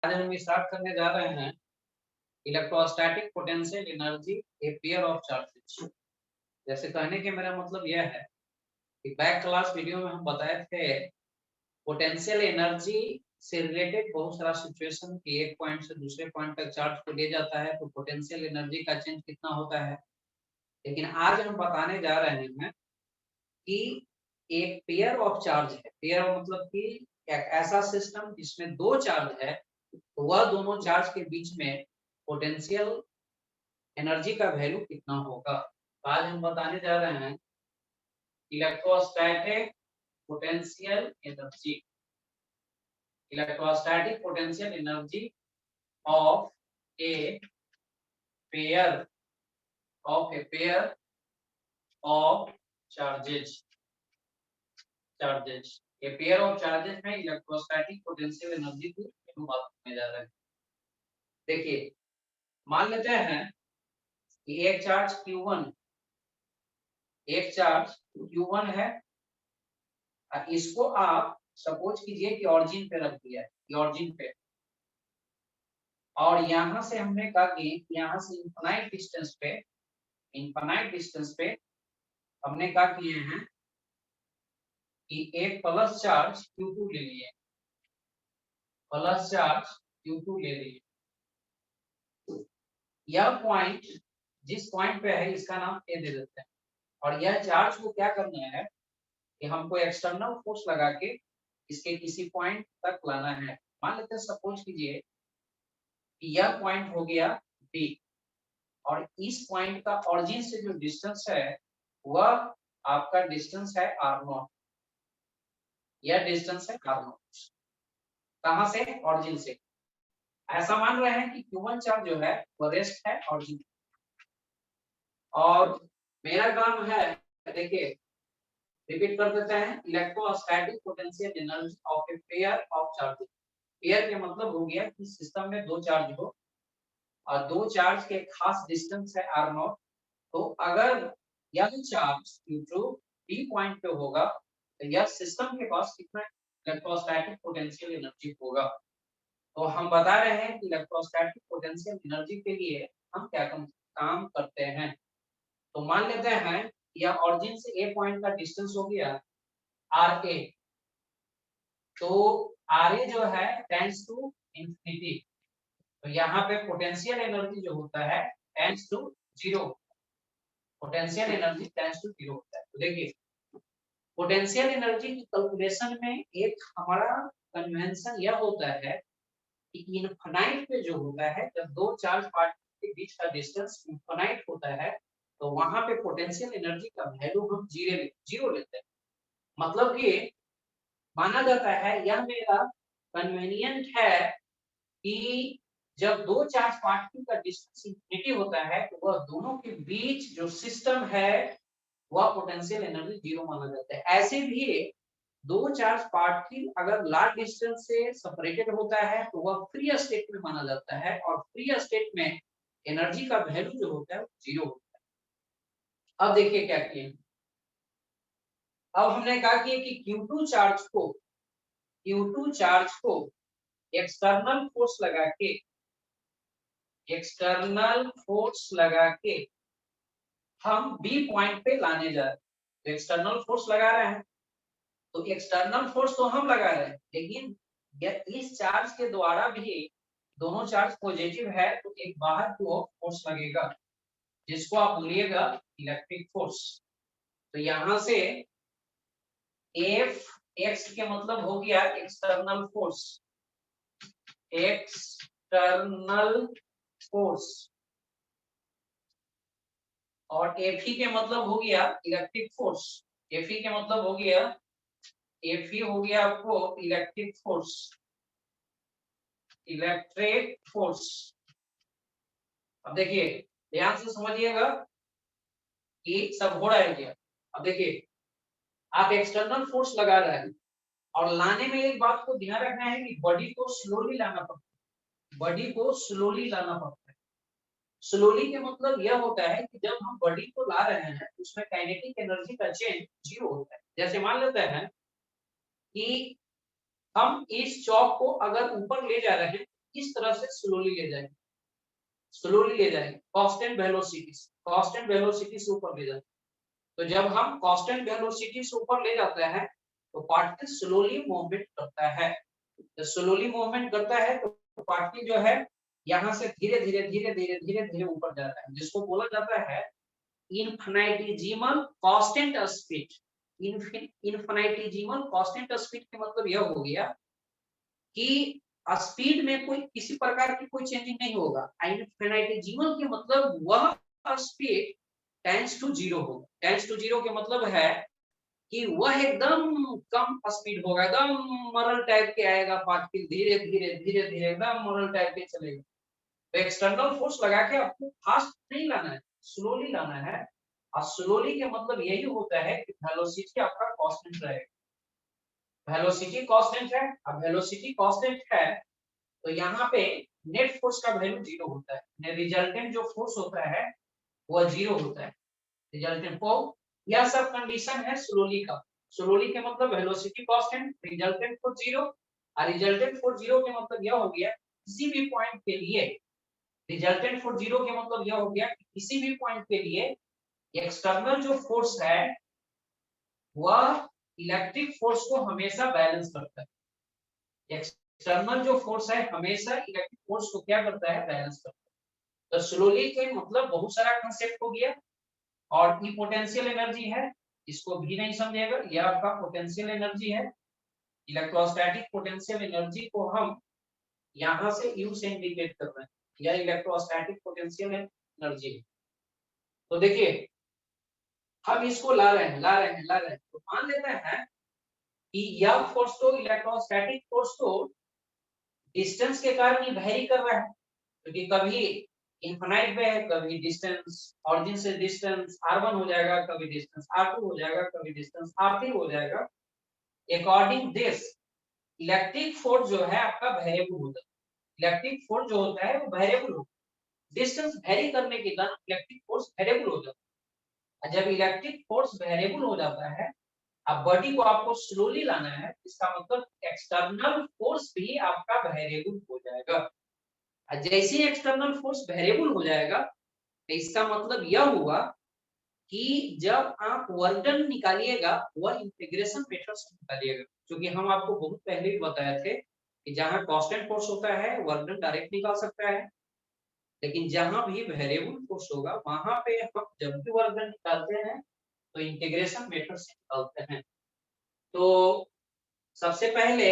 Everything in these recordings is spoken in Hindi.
आज हम स्टार्ट करने जा रहे हैं electrostatic potential energy a pair of charges. जैसे कहने के मेरा मतलब यह है कि बैक क्लास वीडियो में हम बताए थे पोटेंशियल एनर्जी से रिलेटेड बहुत सारा सिचुएशन की एक पॉइंट से दूसरे पॉइंट तक चार्ज को ले जाता है तो पोटेंशियल एनर्जी का चेंज कितना होता है। लेकिन आज हम बताने जा रहे हैं कि एक पेयर ऑफ चार्ज है। पेयर मतलब कि एक ऐसा सिस्टम जिसमें दो चार्ज है तो वह दोनों चार्ज के बीच में पोटेंशियल एनर्जी का वैल्यू कितना होगा। तो आज हम बताने जा रहे हैं electrostatic potential energy. Electrostatic potential energy of a pair of charges. A pair of charges में इलेक्ट्रोस्टैटिक पोटेंशियल एनर्जी की बात करने जा रहे हैं। देखिए, मान लेते हैं कि एक चार्ज Q1 है। इसको आप सपोज कीजिए कि ऑरिजिन पे रख दिया है, ऑरिजिन पे, और यहां से हमने कहा कि यहां से इनफाइनाइट डिस्टेंस पे हमने कहा किए हैं कि एक प्लस चार्ज Q2 ले लिए, यह पॉइंट जिस पॉइंट पे है इसका नाम ए दे देते हैं। और यह चार्ज को क्या करना है कि हमको एक्सटर्नल फोर्स लगा के इसके किसी पॉइंट तक लाना है। मान लेते हैं सपोज कीजिए कि यह पॉइंट हो गया बी और इस पॉइंट का ऑरिजिन से जो डिस्टेंस है वह आपका डिस्टेंस है r0। यह डिस्टेंस है r0 कहां से, ऑरिजिन से। ऐसा मान रहे हैं कि Q1 चार्ज जो है वो रेस्ट है ऑरिजिन, और मेरा काम है, देखिए रिपीट कर देते हैं, electrostatic potential energy of a pair of charges. Pair के मतलब हो गया कि सिस्टम में दो चार्ज हो और दो चार्ज के खास डिस्टेंस है r0। तो अगर यह चार्ज Q2 B पॉइंट पे होगा तो यह सिस्टम के पास कितना इलेक्ट्रोस्टैटिक पोटेंशियल एनर्जी होगा। तो हम बता रहे हैं कि इलेक्ट्रोस्टैटिक पोटेंशियल एनर्जी के लिए हम क्या काम करते हैं। तो मान लेते हैं यह ऑरिजिन से ए पॉइंट का डिस्टेंस हो गया RA। तो RA जो है टेंड्स टू इंफिनिटी, तो यहाँ पे पोटेंशियल एनर्जी जो होता है tends to zero. Potential energy tends to zero होता है। तो देखिए पोटेंशियल एनर्जी की कैलकुलेशन में एक हमारा कन्वेंशन यह होता है कि इनफाइनाइट पे जो होता है, जब दो चार्ज पार्टिकल के बीच का डिस्टेंस इनफाइनाइट होता है तो वहां पे पोटेंशियल एनर्जी का वैल्यू हम जीरो लेते हैं। मतलब कि माना जाता है, यह मेरा कन्वीनियंट है कि जब दो चार्ज पार्टिकल का डिस्टेंस इंफिनिटी होता है तो वह दोनों के बीच जो सिस्टम है वह पोटेंशियल एनर्जी जीरो माना जाता है। ऐसे भी दो चार्ज पार्टिकल अगर लार्ज डिस्टेंस से सेपरेटेड होता है तो वह फ्री स्टेट में माना जाता है, और फ्री स्टेट में एनर्जी का वैल्यू जो होता है जीरो होता है। अब देखिए क्या किए, अब हमने कहा कि Q2 चार्ज को एक्सटर्नल फोर्स लगा के हम बी पॉइंट पे लाने जा रहे हैं। तो एक्सटर्नल फोर्स लगा रहे हैं, तो एक्सटर्नल फोर्स तो हम लगा रहे हैं, लेकिन इस चार्ज के द्वारा भी दोनों चार्ज पॉजिटिव है तो एक बाहर की ओर फोर्स लगेगा जिसको आप बोलिएगा इलेक्ट्रिक फोर्स। तो यहां से एफ एक्स के मतलब हो गया एक्सटर्नल फोर्स, और एफी के मतलब हो गया इलेक्ट्रिक फोर्स। एफी के मतलब हो गया, एफी हो गया आपको इलेक्ट्रिक फोर्स। अब देखिए ध्यान से समझिएगा कि सब हो रहा है क्या। अब देखिए आप एक्सटर्नल फोर्स लगा रहे हैं और लाने में एक बात को ध्यान रखना है कि बॉडी को स्लोली लाना पड़ता है। स्लोली के मतलब यह होता है कि जब हम बॉडी को ला रहे हैं उसमें काइनेटिक एनर्जी का चेंज जीरो होता है। जैसे मान लेते हैं कि हम इस चौक को अगर ऊपर ले जा रहे हैं, इस तरह से स्लोली ले जाएंगे, स्लोली ले जाएंगे कांस्टेंट वेलोसिटी से ऊपर ले जाएंगे। तो जब हम कांस्टेंट वेलोसिटी से ऊपर ले जाते हैं तो पार्टिकल स्लोली मूवमेंट करता है। जब स्लोली मूवमेंट करता है तो पार्टिकल जो है यहाँ से धीरे धीरे धीरे धीरे धीरे धीरे ऊपर जाता है, जिसको बोला जाता है infinitesimal constant speed. Infinitesimal constant speed का मतलब यह हो गया कि स्पीड में कोई किसी प्रकार की कोई चेंजिंग नहीं होगा। इनफिनिटेसिमल के मतलब वह स्पीड टेंड्स टू जीरो होगा। टेंड्स टू जीरो के मतलब है कि वह एकदम कम स्पीड होगा, एकदम मरल टाइप के आएगा, पार्टिकल धीरे धीरे धीरे धीरे एकदम मरल टाइप के चलेगा। तो एक्सटर्नल फोर्स लगा के आपको फास्ट नहीं लाना है, स्लोली लाना है। और स्लोली के मतलब यही होता है कि वेलोसिटी आपका कांस्टेंट रहेगा। वेलोसिटी कांस्टेंट है, अब वेलोसिटी कांस्टेंट है तो यहाँ पे नेट फोर्स का वैल्यू जीरो होता है, रिजल्टेंट जो फोर्स होता है वह जीरो होता है। रिजल्टेंट फोर्स, यह सब कंडीशन है स्लोली का। स्लोली के मतलब velocity constant, resultant force zero. और रिजल्टेंट फोर्स जीरो के मतलब यह हो गया किसी भी पॉइंट के लिए, रिजल्टेंट फोर्स जीरो के मतलब यह हो गया कि किसी भी पॉइंट के लिए एक्सटर्नल जो फोर्स है वह इलेक्ट्रिक फोर्स को हमेशा बैलेंस करता है। एक्सटर्नल जो फोर्स है हमेशा इलेक्ट्रिक फोर्स को क्या करता है, बैलेंस करता है। तो स्लोली के मतलब बहुत सारा कंसेप्ट हो गया। और ई पोटेंशियल एनर्जी है, इसको भी नहीं समझेगा, यह आपका पोटेंशियल एनर्जी है। इलेक्ट्रोस्टैटिक पोटेंशियल एनर्जी को हम यहाँ से यू से इंडिकेट कर रहे हैं, यह इलेक्ट्रोस्टैटिक पोटेंशियल एनर्जी है। तो देखिए हम इसको ला रहे हैं तो मान लेते हैं कि यह फोर्स तो इलेक्ट्रोस्टैटिक फोर्स तो डिस्टेंस के कारण ही वेरी कर रहा है, क्योंकि कभी इनफाइनाइट पे है, कभी डिस्टेंस ऑरिजिन से डिस्टेंस r1 हो जाएगा, कभी डिस्टेंस r2 हो जाएगा, कभी डिस्टेंस r3 हो जाएगा। अकॉर्डिंग दिस इलेक्ट्रिक फोर्स जो है आपका वेरिएबल होता है। इलेक्ट्रिक फोर्स जो होता है वो वेरिएबल होता है। डिस्टेंस वेरी करने के कारण इलेक्ट्रिक फोर्स वेरिएबल हो जाता है। जब इलेक्ट्रिक फोर्स वेरिएबल हो जाता है, अब बॉडी को आपको स्लोली लाना है, इसका मतलब एक्सटर्नल फोर्स भी आपका वेरिएबल हो जाएगा। जैसे ही एक्सटर्नल फोर्स वेरिएबल हो जाएगा तो इसका मतलब यह हुआ कि जब आप वर्क डन निकालिएगा वह इंटीग्रेशन मेथड से निकालिएगा, क्योंकि हम आपको बहुत पहले ही बताए थे कि जहां कांस्टेंट फोर्स होता है वर्क डन डायरेक्ट निकाल सकता है, लेकिन जहां भी वेरिएबल फोर्स होगा वहां पे हम जब भी वर्क डन निकालते हैं तो इंटीग्रेशन मेथड से निकालते हैं। तो सबसे पहले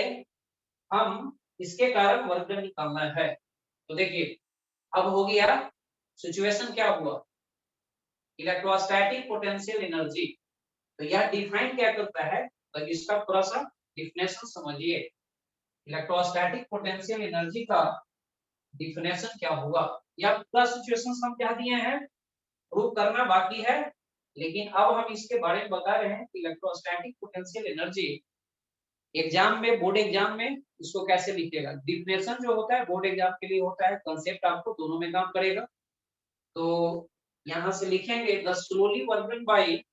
हम इसके कारण वर्क डन निकालना है। तो देखिए अब हो गया, सिचुएशन क्या हुआ, इलेक्ट्रोस्टैटिक पोटेंशियल एनर्जी। तो यह डिफाइन क्या करता है, तो इसका थोड़ा सा डिफिनेशन समझिए। इलेक्ट्रोस्टैटिक पोटेंशियल एनर्जी का डिफिनेशन क्या हुआ, यह पूरा सिचुएशन समझा दिए हैं, प्रूव करना बाकी है, लेकिन अब हम इसके बारे में बता रहे हैं कि इलेक्ट्रोस्टैटिक पोटेंशियल एनर्जी एग्जाम में, बोर्ड एग्जाम में इसको कैसे लिखिएगा। डिफिनेशन जो होता है बोर्ड एग्जाम के लिए होता है, कंसेप्ट आपको दोनों में काम करेगा। तो यहां से लिखेंगे the slowly work by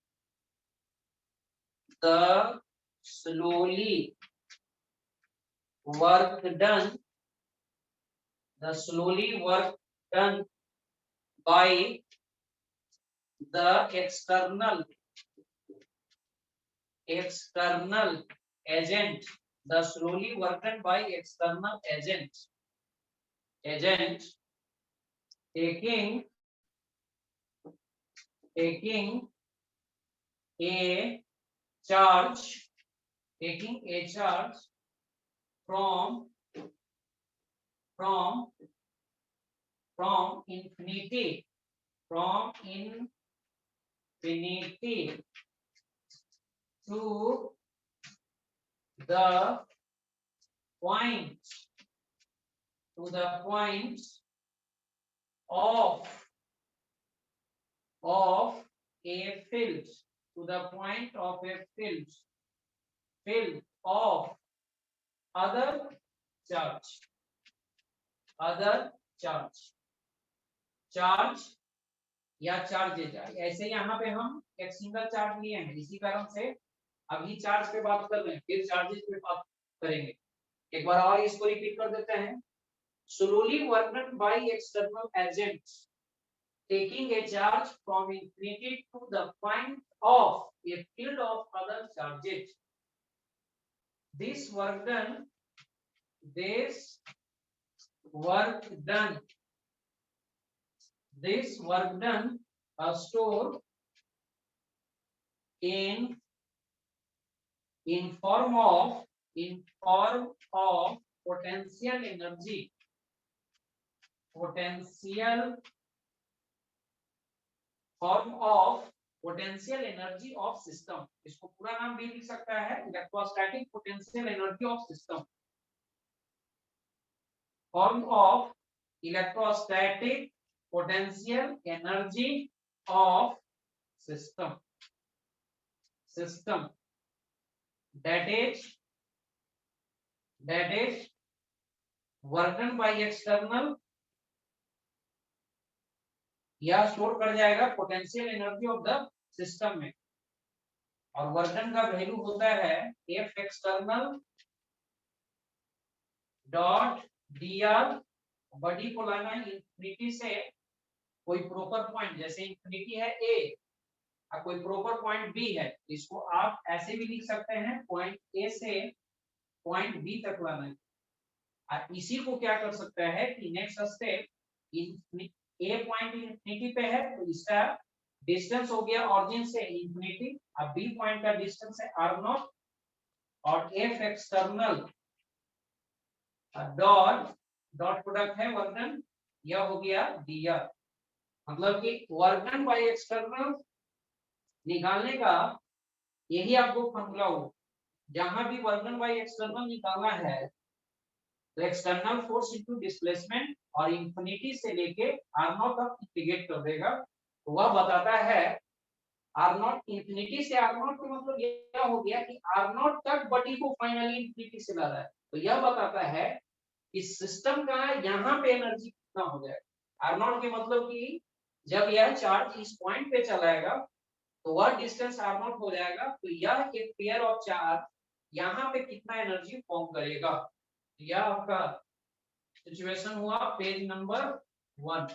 the slowly work done by the external agent, the slowly work done by external agent taking a charge from infinity to the point of a field, to the point of a field of other charge या चार्जेज। ऐसे यहाँ पे हम एक सिंगल चार्ज लिए हैं, इसी कारण से अभी चार्ज पे बात कर रहे हैं, फिर चार्जेस पे बात करेंगे। एक बार और इसको रिपीट कर देते हैं। slowly work done by external agents taking a charge from infinity to the point of a field of other charges. This work done this work done stored in form of potential energy of system. इसको पूरा नाम भी लिख सकता है electrostatic potential energy of system. Form of electrostatic potential energy of system that is work done by external या स्टोर कर जाएगा potential energy of the system में. और वर्क डन का वैल्यू होता है F external dot dr. Body को लाना है इंफिनिटी से कोई प्रॉपर पॉइंट, जैसे इंफिनिटी है A और कोई प्रॉपर पॉइंट B है, इसको आप ऐसे भी लिख सकते हैं पॉइंट A से पॉइंट B तक लाना है. और इसी को क्या कर सकता है कि next step A point infinity पे है तो इसका डिस्टेंस हो गया ऑरिजिन से इंफिनिटी. अब B पॉइंट का डिस्टेंस है r0 और F एक्सटर्नल डॉट प्रोडक्ट है वर्क डन, यह हो गया dr. मतलब कि वर्क डन बाय एक्सटर्नल निकालने का यही आपको फॉर्मूला हो. जहां भी वर्क डन बाय एक्सटर्नल निकालना है तो एक्सटर्नल फोर्स इनटू डिस्प्लेसमेंट और इंफिनिटी से लेके r0 तक इंटीग्रेट कर देगा. तो वह बताता है r0 इंफिनिटी से r0 का मतलब यह हो गया कि r0 तक बॉडी को फाइनली इंफिनिटी से ला रहा है. तो यह बताता है कि सिस्टम का यहाँ पे एनर्जी कितना हो जाएगा. r0 के मतलब कि जब यह चार्ज इस पॉइंट पे चलाएगा तो वह डिस्टेंस r0 हो जाएगा. तो यह एक पेयर ऑफ चार्ज यहाँ पे कितना एनर्जी फॉर्म करेगा. यह आपका सिचुएशन हुआ पेज नंबर 1.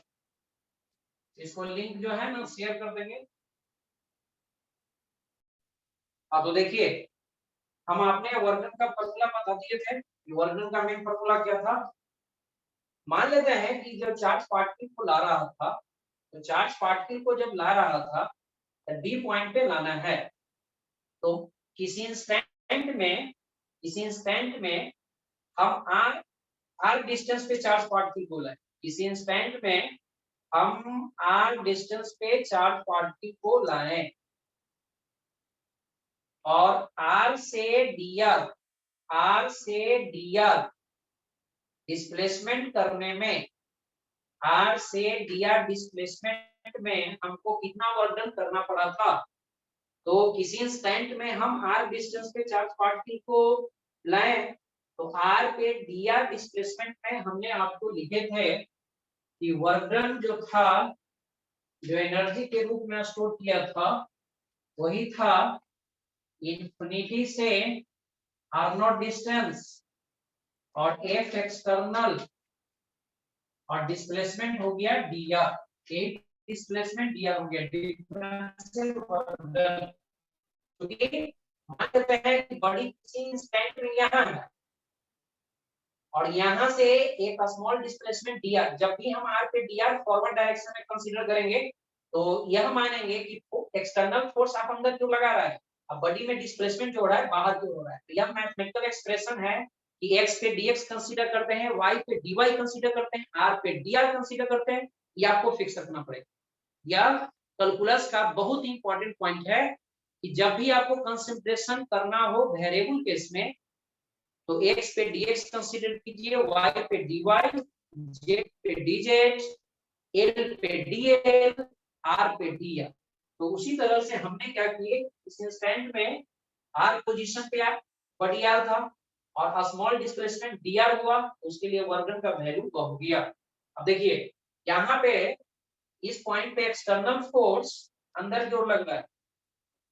इसको लिंक जो है ना शेयर कर देंगे. अब तो देखिए हम आपने वर्क डन का फॉर्मूला बता दिए थे. वर्क डन का मेन फॉर्मूला क्या था. मान लेते हैं कि जब चार्ज पार्टिकल को ला रहा था तो चार्ज पार्टिकल को जब ला रहा था तो डी पॉइंट पे लाना है. तो किसी इंस्टेंट में हम r डिस्टेंस पे चार्ज पार्टिकल को लाए. किसी इंस्टेंट में हम r डिस्टेंस पे चार्ज पार्टिकल को लाए और r से dr डिस्प्लेसमेंट करने में r से dr डिस्प्लेसमेंट में हमको कितना वर्क डन करना पड़ा था. तो किसी इंस्टेंट में हम r डिस्टेंस पे चार्ज पार्टिकल को लाए तो r पे dr डिस्प्लेसमेंट में हमने आपको लिखे थे कि वर्क डन जो था जो एनर्जी के रूप में स्टोर किया था वही था इंफिनिटी से r0 डिस्टेंस और F एक्सटर्नल और डिस्प्लेसमेंट हो गया dr. एक डिस्प्लेसमेंट dr हो गया डिफरेंशियल वर्क डन. मान लेते हैं कि बॉडी किसी इंस्टेंट में यहाँ है और यहाँ से एक स्मॉल डिस्प्लेसमेंट dr. जब भी हम r पे dr फॉरवर्ड डायरेक्शन में कंसीडर करेंगे तो यह मानेंगे कि एक्सटर्नल फोर्स आप अंदर क्यों लगा रहा है. अब बॉडी में डिस्प्लेसमेंट जो हो रहा है बाहर क्यों हो रहा है. तो यह मैथमेटिकल एक्सप्रेशन है कि x पे dx कंसीडर करते हैं, y पे dy कंसीडर करते हैं, r पे dr कंसीडर करते हैं. ये आपको फिक्स रखना पड़ेगा. यह कैलकुलस का बहुत ही इंपॉर्टेंट पॉइंट है कि जब भी आपको कंसंट्रेशन करना हो वेरिएबल केस में तो x पे dx कंसीडर कीजिए, y पे dy, z पे dz, l पे dl, r पे dr. तो उसी तरह से हमने क्या किए इस इंस्टेंट में r पोजीशन पे बॉडी r था और स्मॉल डिस्प्लेसमेंट dr हुआ, उसके लिए वर्क डन का वैल्यू हो गया. अब देखिए यहाँ पे इस पॉइंट पे एक्सटर्नल फोर्स अंदर की ओर लग रहा है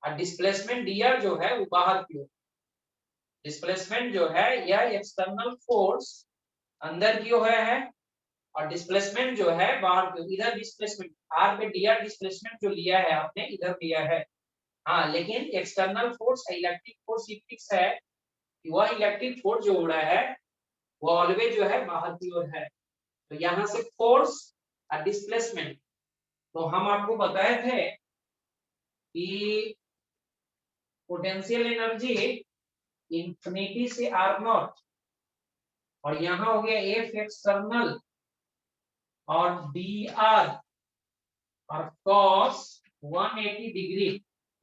और डिस्प्लेसमेंट dr जो है वो बाहर की ओर. डिस्प्लेसमेंट जो है यह एक्सटर्नल फोर्स अंदर की ओर है और डिस्प्लेसमेंट जो है बाहर की इधर डिस्प्लेसमेंट आर पे dr डिस्प्लेसमेंट जो लिया है आपने इधर लिया है। हाँ लेकिन external force electric force fix है कि वह इलेक्ट्रिक फोर्स जो हो रहा है वो ऑलवेज जो है बाहर की ओर है। तो यहाँ से फोर्स और डिस्प्लेसमेंट तो हम आपको बताए थे कि पोटेंशियल एनर्जी इंफिनिटी से आर नॉट और यहाँ हो गया एफ एक्सटर्नल और डी आर और cos 180 डिग्री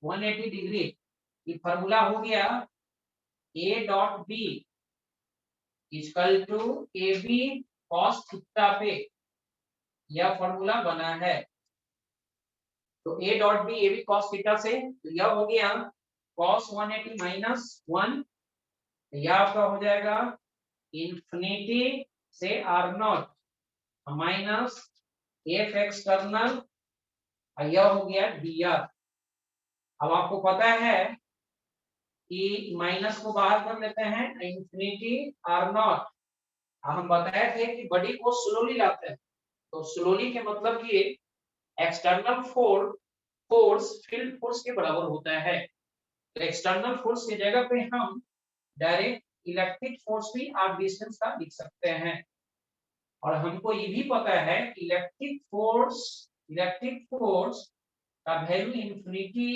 180 डिग्री ये फॉर्मूला हो गया a dot b equal to a b cos theta पे यह फॉर्मूला बना है। तो a dot b a b cos theta से तो यह हो गया cos 180 माइनस 1 यह आपका हो जाएगा इंफिनिटी से r naught minus F external यह हो गया dr। अब आपको पता है कि माइनस को बाहर कर लेते हैं इंफिनिटी आर नॉट। हम बताए थे कि बॉडी को स्लोली लाते हैं तो स्लोली के मतलब कि एक्सटर्नल फोर्स फील्ड फोर्स के बराबर होता है। तो एक्सटर्नल फोर्स की जगह पे हम डायरेक्ट इलेक्ट्रिक फोर्स भी आर डिस्टेंस का लिख सकते हैं। और हमको ये भी पता है कि इलेक्ट्रिक फोर्स का वैल्यू इंफिनिटी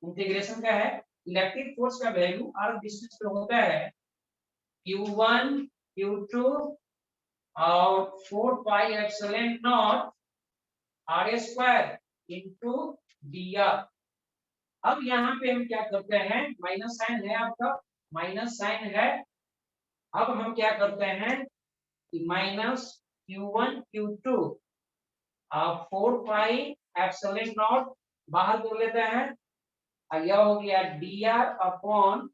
इंटीग्रेशन का है। इलेक्ट्रिक फोर्स का वैल्यू आर डिस्टेंस पे होता है Q1 Q2 और 4 pi epsilon naught r square into dr। अब यहाँ पे हम क्या करते हैं माइनस साइन है आपका माइनस साइन है। अब हम क्या करते हैं कि माइनस Q1 Q2 और 4 पाई एप्सिलॉन नॉट बाहर कर लेते हैं यह हो गया dr upon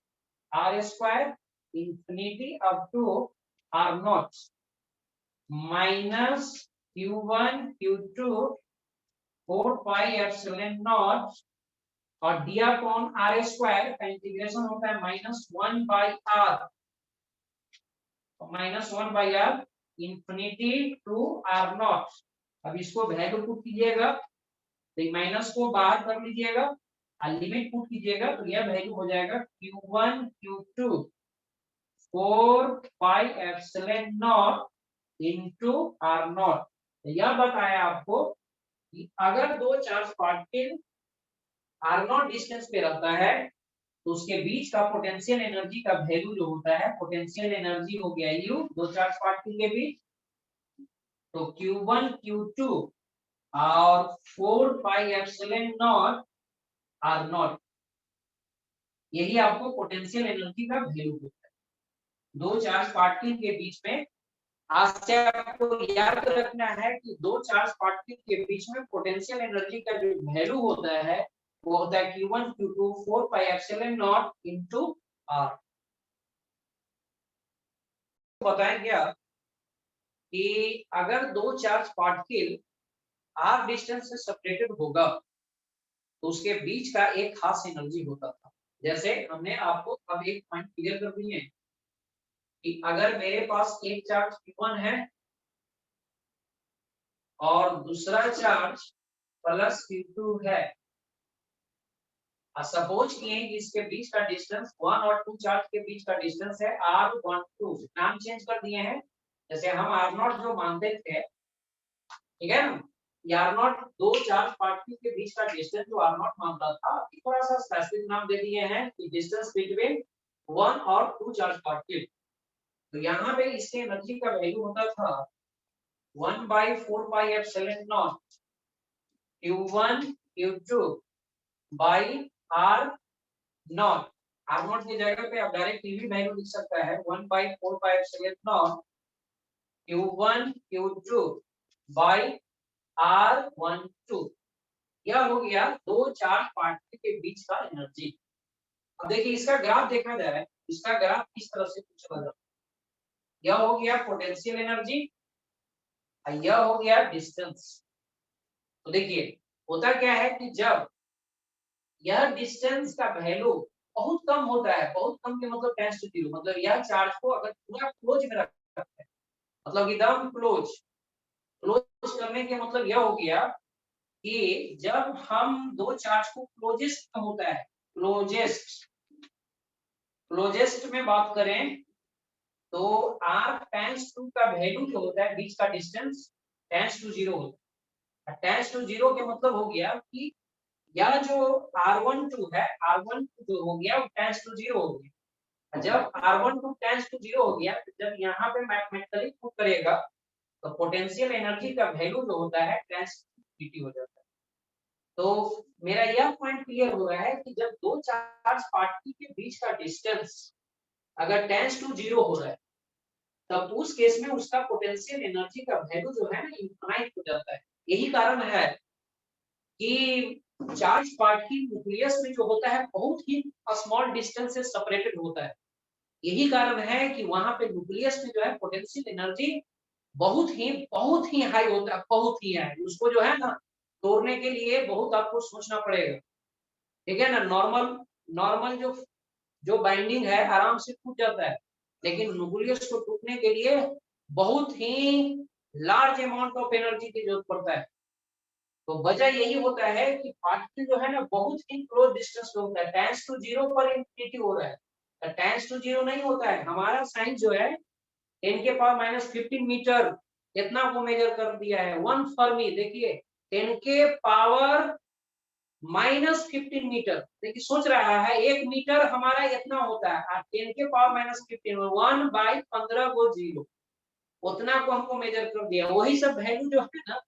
r square infinity up to r naught minus Q1 Q2 4 pi epsilon naught और d अपॉन आर स्क्वायर का इंटीग्रेशन होता है minus 1 by r minus 1 by r infinity to r naught. अब इसको वैल्यू पुट कीजिएगा तो माइनस को बाहर कर लीजिएगा और लिमिट पुट कीजिएगा तो यह वैल्यू हो जाएगा Q1 Q2 4 pi epsilon naught into r naught. तो यह बताया आपको कि अगर दो charge particle r naught distance पे रहता है तो उसके बीच का पोटेंशियल एनर्जी का वैल्यू जो होता है पोटेंशियल एनर्जी हो गया U दो चार्ज पार्टिकल के बीच तो Q1 Q2 और 4 pi epsilon naught r naught यही आपको पोटेंशियल एनर्जी का वैल्यू होता है दो चार्ज पार्टिकल के बीच में। आज से आपको याद रखना है कि दो चार्ज पार्टिकल के बीच में पोटेंशियल एनर्जी का जो वैल्यू होता है वो होता है Q1 Q2 4 pi epsilon naught into r। बताया गया कि अगर दो चार्ज पार्टिकल r डिस्टेंस से सेपरेटेड होगा तो उसके बीच का एक खास एनर्जी होता था। जैसे हमने आपको अब एक पॉइंट क्लियर कर दिए कि अगर मेरे पास एक चार्ज Q1 है और दूसरा चार्ज प्लस Q2 है सपोज किए कि इसके बीच का डिस्टेंस 1 और 2 चार्ज के बीच का डिस्टेंस है R12 नाम चेंज कर दिए हैं। जैसे हम R0 जो मानते थे ठीक है ना R0 दो चार्ज पार्टिकल के बीच का डिस्टेंस जो R0 मानता था थोड़ा सा स्पेसिफिक नाम दे दिए हैं कि डिस्टेंस बिटवीन 1 और 2 चार्ज पार्टिकल। तो यहाँ पे इसके एनर्जी का वैल्यू होता था 1 by 4 pi epsilon naught Q1 Q2 by R naught। R naught की जगह पे आप डायरेक्ट टीवी वैल्यू लिख सकता है 1 by 4 pi epsilon naught Q1 Q2 by R12। यह हो गया दो चार्ज पार्टिकल के बीच का एनर्जी। अब देखिए इसका ग्राफ देखा जाए इसका ग्राफ किस तरह से कुछ बदल यह हो गया पोटेंशियल एनर्जी यह हो गया डिस्टेंस। तो देखिए होता क्या है कि जब यह डिस्टेंस का वैल्यू बहुत कम होता है बहुत कम के मतलब 10 to 0 मतलब यह चार्ज को अगर पूरा क्लोज में रखते हैं मतलब एकदम क्लोज। क्लोज करने के मतलब यह हो गया कि जब हम दो चार्ज को क्लोजेस्ट होता है, क्लोजेस्ट क्लोजेस्ट में बात करें तो r टेंड्स टू का वैल्यू जो होता है, बीच का डिस्टेंस टेंड्स टू 0 होता है। टेंड्स टू 0 के मतलब हो गया कि यह जो r12 है, r12 जो हो गया वो टेंड्स टू 0 हो गया। जब r12 टेंड्स टू 0 हो गया, जब यहाँ पे मैथमेटिकली प्रूव करेगा तो पोटेंशियल एनर्जी का वैल्यू जो होता है टेंड्स टू इंफिनिटी हो जाता है। तो मेरा यह पॉइंट क्लियर हो रहा है कि जब दो चार्ज पार्टिकल के बीच का डिस्टेंस अगर टेंड्स टू 0 हो रहा है, तब उस केस में उसका पोटेंशियल एनर्जी का वैल्यू जो है ना इनफाइनाइट हो जाता है। यही कारण है कि चार्ज पार्टिकल न्यूक्लियस में जो होता है बहुत ही स्मॉल डिस्टेंस से सेपरेटेड होता है। यही कारण है कि वहां पे न्यूक्लियस में जो है पोटेंशियल एनर्जी बहुत ही हाई होता है, बहुत ही हाई। उसको जो है ना तोड़ने के लिए बहुत आपको सोचना पड़ेगा, ठीक है ना। नॉर्मल नॉर्मल जो जो बाइंडिंग है आराम से टूट जाता है, लेकिन न्यूक्लियस को टूटने के लिए बहुत ही लार्ज अमाउंट ऑफ एनर्जी की जरूरत पड़ता है। तो वजह यही होता है कि पार्टिकल जो है ना बहुत ही क्लोज डिस्टेंस पे होता है, टेंस टू 0 पर इंफिनिटी हो रहा है। टेंस टू 0 नहीं होता है, हमारा साइन जो है 10 के पावर माइनस 15 मीटर इतना को मेजर कर दिया है। 1 फर्मी देखिए 10 के पावर माइनस 15 मीटर, देखिए सोच रहा है 1 मीटर हमारा इतना होता है, 10 के पावर माइनस 15 1/15 को 0 उतना को हमको मेजर कर दिया। वही सब वैल्यू जो है ना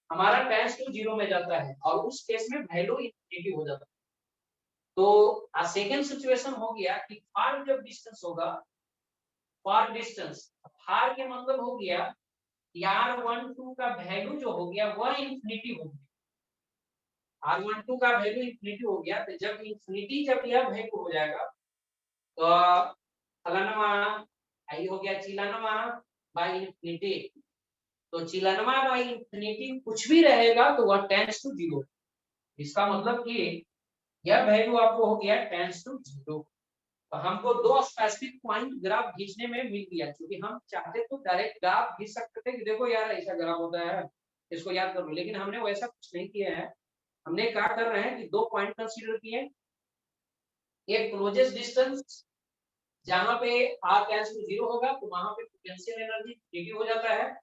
हमारा टेंस टू 0 में जाता है और उस केस में वैल्यू इंफिनिटी हो जाता है। तो सेकेंड सिचुएशन हो गया कि फार जब डिस्टेंस होगा, फार डिस्टेंस, फार के मतलब हो गया r12 का वैल्यू जो हो गया वह इंफिनिटी हो गया। r12 का वैल्यू इंफिनिटी हो गया, तो जब इंफिनिटी जब यह वैल्यू हो जाएगा तो फलानवा आई हो गया चिलानवा बाय इंफिनिटी। तो चिलानवा बाय इंफिनिटी कुछ भी रहेगा तो वह टेंस टू 0। इसका मतलब कि यह वैल्यू आपको हो गया टेंस टू 0। तो हमको दो स्पेसिफिक पॉइंट ग्राफ खींचने में मिल गया, क्योंकि हम चाहते तो डायरेक्ट ग्राफ खींच सकते थे कि देखो यार ऐसा ग्राफ होता है, इसको याद कर लो, लेकिन हमने वैसा कुछ नहीं किया है। हमने क्या कर रहे हैं कि दो पॉइंट कंसीडर किए, एक क्लोजेस्ट डिस्टेंस जहां पे r टेंस टू 0 होगा तो वहां पे पोटेंशियल एनर्जी नेगेटिव हो जाता है,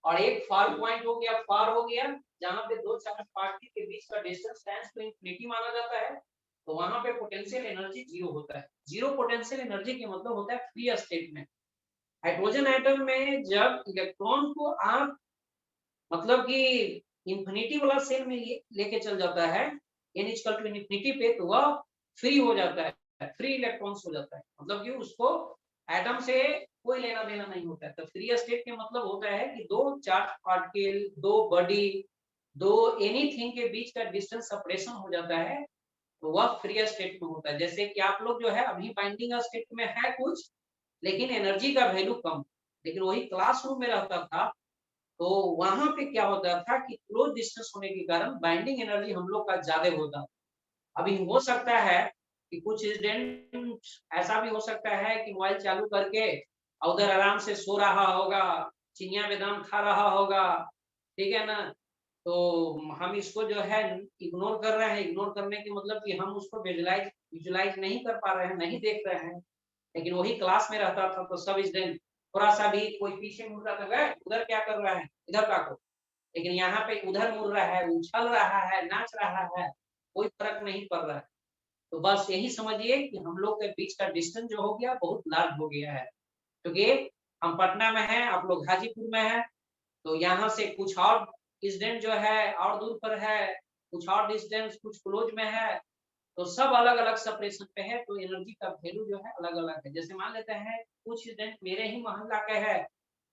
और एक फार पॉइंट हो गया, फार हो गया जहां पे दो चार्ज पार्टिकल के बीच का डिस्टेंस टेंस टू इंफिनिटी माना जाता है, तो वहां पे पोटेंशियल एनर्जी 0 होता है। 0 पोटेंशियल एनर्जी के मतलब होता है फ्री स्टेट में। हाइड्रोजन एटम में जब इलेक्ट्रॉन को आप मतलब कि इंफिनिटी वाला सेल में लेके चल जाता है n इक्वल टू इंफिनिटी पे, तो वह फ्री हो जाता है, फ्री इलेक्ट्रॉन्स हो जाता है, मतलब कि उसको एटम से कोई लेना देना नहीं होता है। तो फ्री स्टेट के मतलब होता है कि दो चार्ज पार्टिकल, दो बॉडी, दो एनीथिंग के बीच का डिस्टेंस सेपरेशन हो जाता है, तो वह फ्री स्टेट में होता है। जैसे कि आप लोग जो है अभी बाइंडिंग स्टेट में है कुछ, लेकिन एनर्जी का वैल्यू कम, लेकिन वही क्लासरूम में रहता था तो वहां पे क्या होता था कि क्लोज डिस्टेंस होने के कारण बाइंडिंग एनर्जी हम लोग का ज्यादा होता। अभी हो सकता है कि कुछ स्टूडेंट ऐसा भी हो सकता है कि मोबाइल चालू करके उधर आराम से सो रहा होगा, चिनिया बादाम खा रहा होगा, ठीक है ना। तो हम इसको जो है इग्नोर कर रहे हैं। इग्नोर करने के मतलब कि हम उसको विजुलाइज नहीं कर पा रहे हैं, नहीं देख रहे हैं। लेकिन वही क्लास में रहता था तो सब स्टूडेंट थोड़ा सा भी कोई पीछे मुड़ रहा था, उधर क्या कर रहा है, इधर ताको। लेकिन यहाँ पे उधर मुड़ रहा है, उछल रहा है, नाच रहा है, कोई फर्क नहीं पड़ रहा है। तो बस यही समझिए कि हम लोग के बीच का डिस्टेंस जो हो गया बहुत लार्ज हो गया है, क्योंकि हम पटना में हैं, आप लोग हाजीपुर में हैं। तो यहाँ से कुछ और स्टूडेंट जो है और दूर पर है, कुछ और डिस्टेंस कुछ क्लोज में है, तो सब अलग अलग सेपरेशन पे है, तो एनर्जी का वैल्यू जो है अलग अलग है। जैसे मान लेते हैं कुछ स्टूडेंट मेरे ही मोहल्ला के है,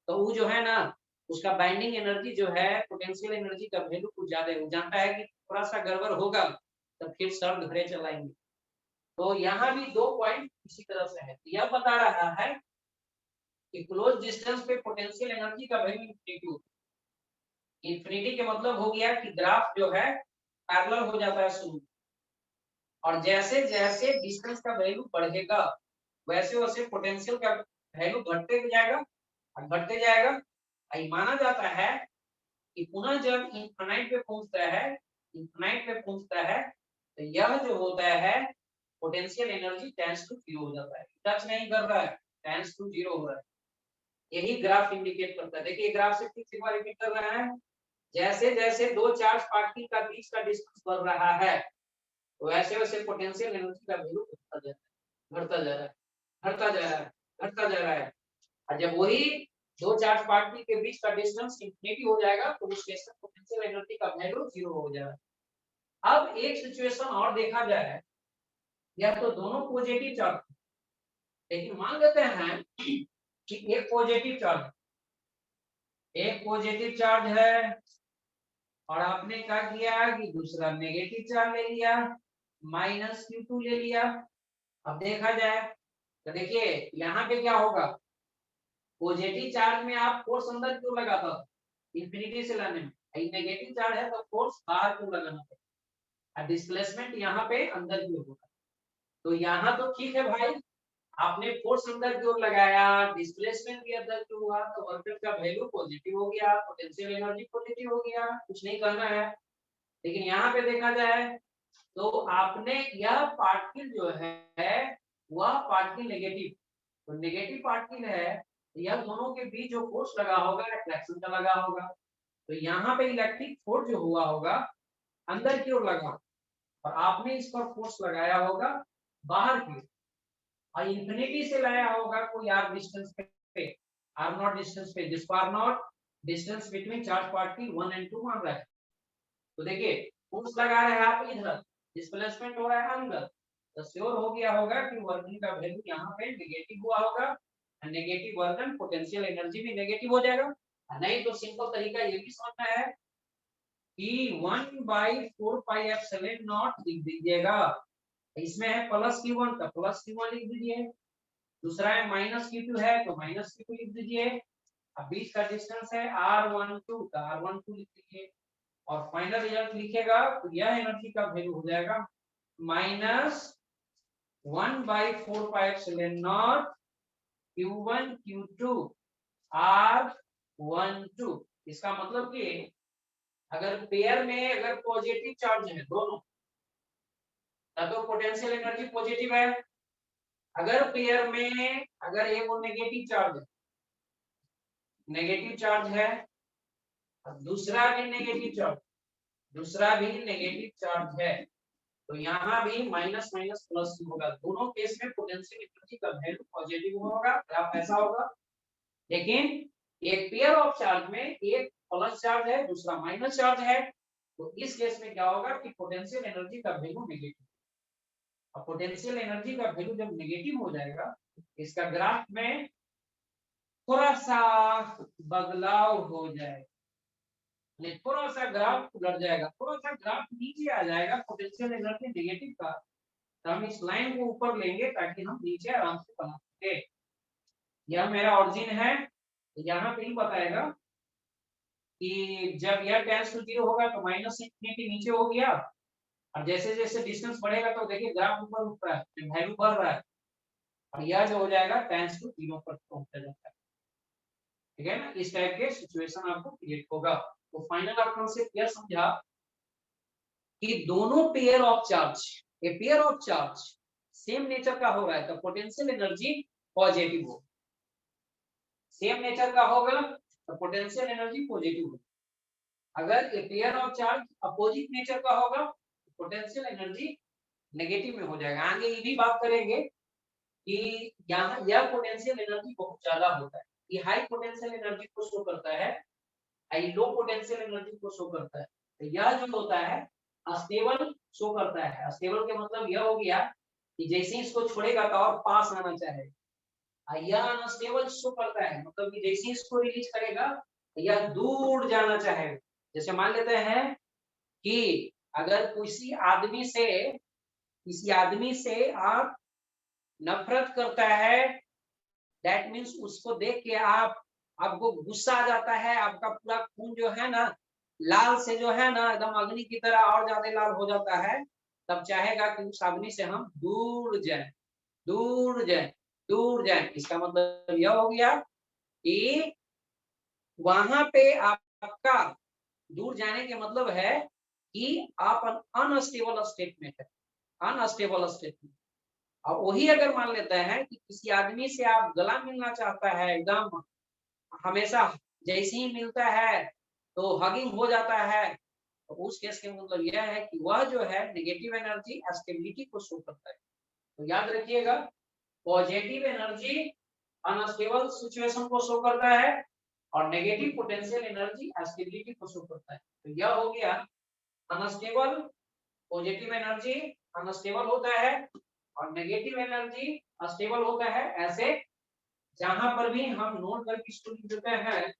तो वो जो है ना उसका बाइंडिंग एनर्जी जो है पोटेंशियल एनर्जी का वैल्यू कुछ ज्यादा है, वो जानता है कि थोड़ा सा गड़बड़ होगा तो फिर सर घरे चलाएंगे। तो यहाँ भी दो पॉइंट इसी तरह से है। यह बता रहा है कि क्लोज डिस्टेंस पे पोटेंशियल एनर्जी का वैल्यू इंफिनिटी। इंफिनिटी के मतलब हो गया कि ग्राफ जो है पैरेलल हो जाता है शुरू, और जैसे जैसे डिस्टेंस का वैल्यू बढ़ेगा वैसे वैसे पोटेंशियल का वैल्यू घटते जाएगा घटते जाएगा। माना जाता है कि पुनः जब इनफाइनाइट पे पहुंचता है तो यह जो होता है potential energy tends to zero हो जाता है, टच नहीं कर रहा है, टेंड्स टू जीरो हो रहा है। यही ग्राफ इंडिकेट करता है। देखिए ग्राफ से ठीक से रिपीट कर रहा है, जैसे जैसे दो चार्ज पार्टिकल का बीच का डिस्टेंस बढ़ रहा है तो वैसे वैसे पोटेंशियल एनर्जी का वैल्यू घटता जा रहा है, घटता जा रहा है, घटता जा रहा है, घटता जा रहा है। और जब वही दो चार्ज पार्टिकल के बीच का डिस्टेंस इंफिनिटी हो जाएगा तो उस केस में पोटेंशियल एनर्जी का वैल्यू जीरो हो जाएगा। अब एक सिचुएशन और देखा जाए, यह तो दोनों पॉजिटिव चार्ज, लेकिन मान लेते हैं कि एक पॉजिटिव चार्ज है और आपने क्या किया कि दूसरा नेगेटिव चार्ज ले लिया, -q2 ले लिया। अब देखा जाए तो देखिए यहाँ पे क्या होगा, पॉजिटिव चार्ज में आप फोर्स अंदर क्यों लगाता था, इंफिनिटी से लाने में, नेगेटिव चार्ज है तो फोर्स बाहर क्यों लगाना पड़ता, डिस्प्लेसमेंट यहाँ पे अंदर क्यों होगा। तो यहाँ तो ठीक है भाई, आपने फोर्स अंदर क्यों लगाया, डिस्प्लेसमेंट भी अंदर क्यों हुआ, तो वर्क का वैल्यू पॉजिटिव हो गया, पोटेंशियल एनर्जी पॉजिटिव हो गया, कुछ नहीं करना है। लेकिन यहाँ पे देखा जाए तो आपने यह पार्टिकल जो है वह पार्टिकल नेगेटिव, तो नेगेटिव पार्टिकल है, यह दोनों के बीच जो फोर्स लगा होगा अट्रैक्शन का लगा होगा, तो यहाँ पे इलेक्ट्रिक फोर्स जो हुआ होगा अंदर की ओर लगा और आपने इस पर फोर्स लगाया होगा बाहर की ओर, और इंफिनिटी से लाया होगा कोई आर डिस्टेंस पे, आर नॉट डिस्टेंस पे, जिसको r naught distance between charge particle 1 and 2 मान रहा है। तो देखिए फोर्स लगा रहे हैं आप इधर, डिस्प्लेसमेंट हो रहा है अंदर, तो श्योर हो गया होगा कि वर्किंग का वैल्यू यहाँ पे नेगेटिव हुआ होगा, नेगेटिव वर्क पोटेंशियल एनर्जी भी नेगेटिव हो जाएगा। नहीं तो सिंपल तरीका ये भी समझना है कि 1/4 पाई एप्सिलॉन नॉट लिख दीजिएगा, इसमें है प्लस q1 का प्लस q1 लिख दीजिए, दूसरा है माइनस q2 है तो माइनस q2 लिख दीजिए, अब बीच का डिस्टेंस है r12 का r12 लिख दीजिए, और फाइनल रिजल्ट लिखेगा तो यह एनर्जी का वैल्यू हो जाएगा -1/4 पाई epsilon not q1 q2 r12। इसका मतलब कि अगर पेयर में अगर पॉजिटिव चार्ज है दोनों, तो पोटेंशियल एनर्जी पॉजिटिव है, अगर पेयर में अगर एक और नेगेटिव चार्ज है और दूसरा भी नेगेटिव चार्ज है, तो यहाँ भी माइनस माइनस प्लस होगा, दोनों केस में पोटेंशियल एनर्जी का वैल्यू पॉजिटिव होगा, ग्राफ ऐसा होगा। लेकिन एक पेयर ऑफ चार्ज में एक प्लस चार्ज है दूसरा माइनस चार्ज है, तो इस केस में क्या होगा कि पोटेंशियल एनर्जी का वैल्यू नेगेटिव, और पोटेंशियल एनर्जी का वैल्यू जब नेगेटिव हो जाएगा इसका ग्राफ में थोड़ा सा बदलाव हो जाएगा, थोड़ा सा ग्राफ उलट जाएगा, थोड़ा सा ग्राफ नीचे आ जाएगा पोटेंशियल एनर्जी नेगेटिव का, तो हम इस लाइन को ऊपर लेंगे ताकि हम नीचे आराम से बना सके। यह मेरा ऑरिजिन है, यहाँ पे ही बताएगा कि जब यह टेंड्स टू जीरो होगा तो माइनस इंफिनिटी नीचे हो गया, और जैसे जैसे डिस्टेंस बढ़ेगा तो देखिए ग्राफ ऊपर उठ रहा है, वैल्यू बढ़ रहा है, और यह जो हो जाएगा टेंड्स टू जीरो पर पहुंच जाता है। ठीक है ना, इस टाइप के सिचुएशन आपको क्रिएट होगा। तो फाइनल आप कॉन्सेप्ट यह समझा कि दोनों pair of charge, a pair of charge same nature का हो रहा है तो पोटेंशियल एनर्जी पॉजिटिव हो, सेम नेचर का होगा तो पोटेंशियल एनर्जी पॉजिटिव हो, अगर a pair of charge opposite nature का होगा तो पोटेंशियल एनर्जी नेगेटिव में हो जाएगा। आगे ये भी बात करेंगे कि यहाँ यह पोटेंशियल एनर्जी बहुत ज्यादा होता है, ये हाई पोटेंशियल एनर्जी को शो करता है, हाई लो पोटेंशियल एनर्जी को शो करता है। तो यह जो होता है अस्टेबल शो करता है, अस्टेबल के मतलब यह हो गया कि जैसे ही इसको छोड़ेगा तो और पास आना चाहेगा, यह अनस्टेबल शो करता है मतलब कि जैसे ही इसको रिलीज करेगा यह दूर जाना चाहेगा। जैसे मान लेते हैं कि अगर किसी आदमी से आप नफरत करता है, दैट मीन्स उसको देख के आपको गुस्सा आ जाता है, आपका पूरा खून जो है ना लाल से जो है ना एकदम अग्नि की तरह और ज्यादा लाल हो जाता है, तब चाहेगा कि उस आदमी से हम दूर जाएं, दूर जाएं, दूर जाएं। इसका मतलब यह हो गया कि वहां पे आपका दूर जाने के मतलब है कि आप अनस्टेबल स्टेट में है, अनस्टेबल स्टेट में। अब वही अगर मान लेते हैं कि किसी आदमी से आप गला मिलना चाहता है, एकदम हमेशा जैसे ही मिलता है तो हगिंग हो जाता है, तो उस केस के मतलब यह है कि वह जो है नेगेटिव एनर्जी स्टेबिलिटी को शो करता है। तो याद रखिएगा, पॉजिटिव एनर्जी अनस्टेबल सिचुएशन को शो करता है और नेगेटिव पोटेंशियल एनर्जी स्टेबिलिटी को शो करता है। तो यह हो गया अनस्टेबल, पॉजिटिव एनर्जी अनस्टेबल होता है और नेगेटिव एनर्जी स्टेबल होता है। ऐसे जहां पर भी हम नोट करके स्टूडेंट देते हैं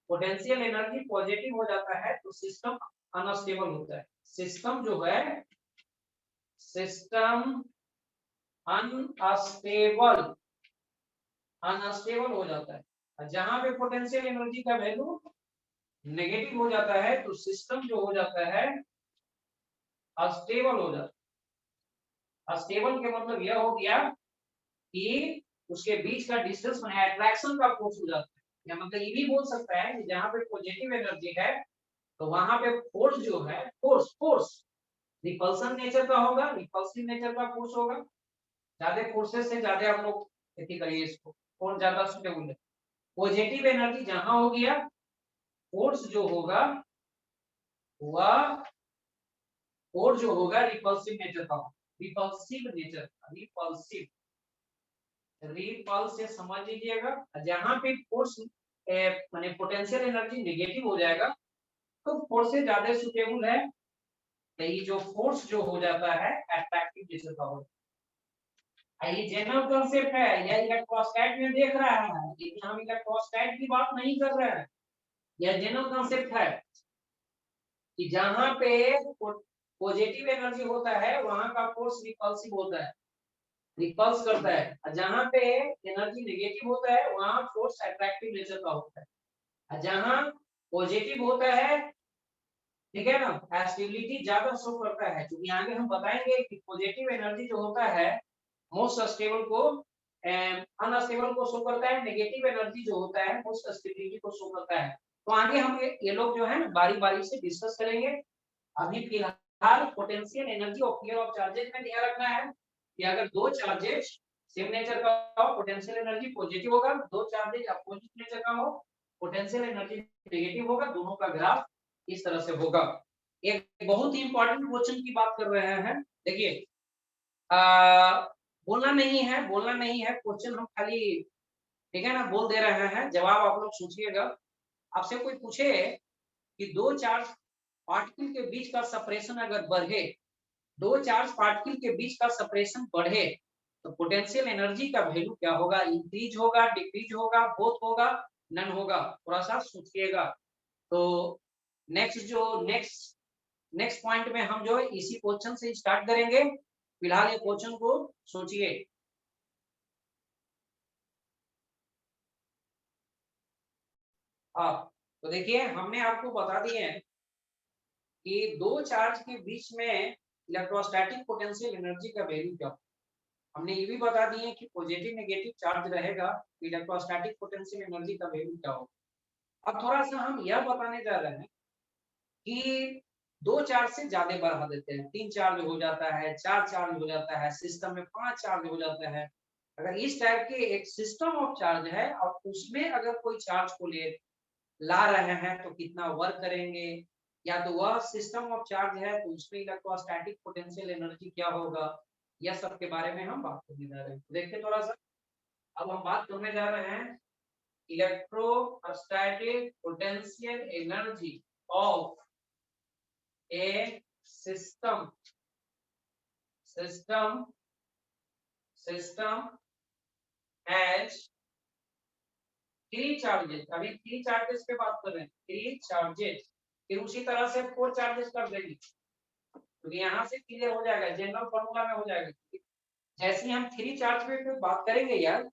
पोटेंशियल एनर्जी पॉजिटिव हो जाता है तो सिस्टम अनस्टेबल होता है। सिस्टम जो है, सिस्टम अनस्टेबल, अनस्टेबल हो जाता है। जहां पे पोटेंशियल एनर्जी का वैल्यू नेगेटिव हो जाता है तो सिस्टम जो हो जाता है अस्टेबल हो जाता है। अस्टेबल के मतलब यह हो गया कि उसके बीच का डिस्टेंस बना अट्रैक्शन का फोर्स हो जाता है। या मतलब ये भी बोल सकता है कि जहां पे पॉजिटिव एनर्जी है तो वहां पे फोर्स जो है, फोर्स रिपल्सन नेचर का होगा, रिपल्सिव नेचर का फोर्स होगा। ज्यादा फोर्सेस से ज्यादा आप लोग खेती करिए इसको, और ज्यादा सुटेबल है। पॉजिटिव एनर्जी जहां हो गया, फोर्स जो होगा वह फोर्स जो होगा रिपल्सिव नेचर का होगा, रिपल्सिव नेचर, रिपल्सिव, रिपल से समझ लीजिएगा। जहां पे फोर्स माने पोटेंशियल एनर्जी नेगेटिव हो जाएगा तो फोर्स से ज्यादा सुटेबल है, तो ये जो फोर्स जो हो जाता है अट्रैक्टिव नेचर का होगा। ये जनरल कांसेप्ट है, यह इलेक्ट्रोस्टैट में देख रहा है, लेकिन हम इलेक्ट्रोस्टैट की बात नहीं कर रहे हैं। यह जनरल कांसेप्ट है कि जहां पे पॉजिटिव एनर्जी होता है वहां का फोर्स रिपल्सिव होता है, रिपल्स करता है, और जहां पे एनर्जी नेगेटिव होता है वहां फोर्स अट्रैक्टिव नेचर का होता है। और जहां पॉजिटिव होता है, ठीक है ना, स्टेबिलिटी ज्यादा शो करता है, क्योंकि आगे हम बताएंगे कि पॉजिटिव एनर्जी जो होता है मोस्ट स्टेबल को अनस्टेबल को शो करता है, नेगेटिव एनर्जी जो होता है मोस्ट स्टेबिलिटी को शो करता है। तो आगे हम ये लोग जो है ना बारी बारी से डिस्कस करेंगे। अभी फिलहाल potential energy of pair of charges में ध्यान रखना है कि अगर दो चार्जेस सेम नेचर का हो पोटेंशियल एनर्जी पॉजिटिव होगा, दो चार्जेस अपोजिट नेचर का हो पोटेंशियल एनर्जी नेगेटिव होगा, दोनों का ग्राफ इस तरह से होगा। एक बहुत ही इंपॉर्टेंट क्वेश्चन की बात कर रहे हैं, देखिए बोलना नहीं है, बोलना नहीं है, क्वेश्चन हम खाली ठीक है ना बोल दे रहे हैं, जवाब आप लोग सोचिएगा। आपसे कोई पूछे कि दो चार्ज पार्टिकल के बीच का सेपरेशन अगर बढ़े, दो चार्ज पार्टिकल के बीच का सेपरेशन बढ़े तो पोटेंशियल एनर्जी का वैल्यू क्या होगा, इंक्रीज होगा, डिक्रीज होगा, बोथ होगा, नन होगा, थोड़ा सा सोचिएगा। तो नेक्स्ट पॉइंट में हम जो है इसी क्वेश्चन से स्टार्ट करेंगे। फिलहाल ये क्वेश्चन को सोचिए। आप तो देखिए हमने आपको बता दिए हैं कि दो चार्ज के बीच में इलेक्ट्रोस्टैटिक पोटेंशियल एनर्जी का वैल्यू क्या होगा। हमने ये भी बता दिए कि पॉजिटिव नेगेटिव चार्ज रहेगा तो इलेक्ट्रोस्टैटिक पोटेंशियल एनर्जी का वैल्यू क्या होगा। अब थोड़ा सा हम यह बताने जा रहे हैं कि दो चार्ज से ज्यादा बढ़ा देते हैं, तीन चार्ज हो जाता है, चार चार्ज हो जाता है, सिस्टम में पांच चार्ज हो जाता है। अगर इस टाइप के एक सिस्टम ऑफ चार्ज है और उसमें अगर कोई चार्ज को ले ला रहे हैं तो कितना वर्क करेंगे, या तो वह सिस्टम ऑफ चार्ज है तो उसमें इलेक्ट्रोस्टैटिक पोटेंशियल एनर्जी क्या होगा, यह सब के बारे में हम बात करने जा रहे हैं। देखिए थोड़ा सा अब हम बात करने जा रहे हैं electrostatic potential energy of A system, system has three charges. अभी थ्री चार्जेस पे बात कर रहे हैं, थ्री चार्जेस, फिर उसी तरह से फोर चार्जेस कर देंगे क्योंकि यहाँ से क्लियर हो जाएगा, जनरल फॉर्मूला में हो जाएगा। जैसे ही हम थ्री चार्ज पे बात करेंगे यार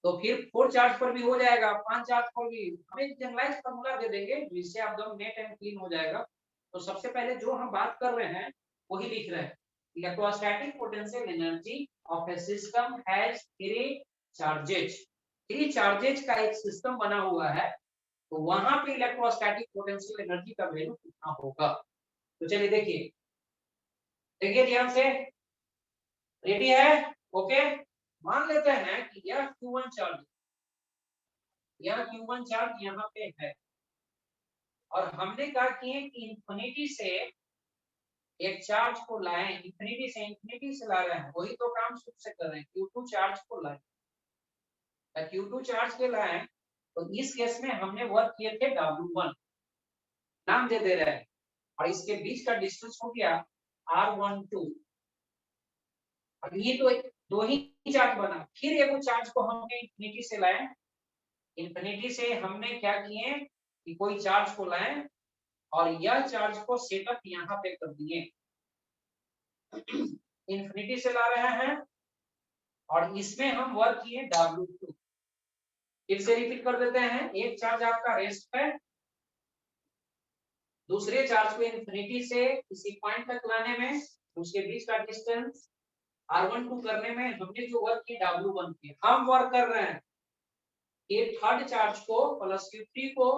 तो फिर फोर चार्ज पर भी हो जाएगा, पांच चार्ज पर भी हम एक जनरलाइज फॉर्मूला दे देंगे जिससे एकदम नेट एंड क्लीन हो जाएगा। तो सबसे पहले जो हम बात कर रहे हैं वही लिख रहे हैं, electrostatic potential energy of A system has three charges. 3 charges का एक सिस्टम बना हुआ है, तो वहां पे इलेक्ट्रोस्टैटिक पोटेंशियल एनर्जी का वैल्यू कितना होगा। तो चलिए देखिए, देखिए ध्यान से, रेडी है, ओके। मान लेते हैं कि यह Q1 चार्ज, यह Q1 चार्ज यहाँ पे है, और हमने कहा कि इंफिनिटी से एक चार्ज को लाएं, इंफिनिटी से ला रहे हैं, वही तो काम शुरू से कर रहे हैं, Q2 चार्ज को लाएं, Q2 चार्ज के लाएं। तो इस केस में हमने वर्क किए थे W1, नाम दे रहे हैं, और इसके बीच का डिस्टेंस हो गया R12। अब ये तो दो ही चार्ज बना, फिर एक चार्ज को हमने इंफिनिटी से लाए, इंफिनिटी से हमने क्या किए कि कोई चार्ज को लाए और यह चार्ज को सेटअप यहाँ पे कर दिए, इंफिनिटी से ला रहे हैं और इसमें हम वर्क किए W2। फिर से रिपीट कर देते हैं, एक चार्ज आपका रेस्ट है, दूसरे चार्ज को इंफिनिटी से इसी पॉइंट तक लाने में उसके बीच का डिस्टेंस R12 करने में हमने जो वर्क किया W1 किया। हम वर्क कर रहे हैं ये थर्ड चार्ज को प्लस Q3 को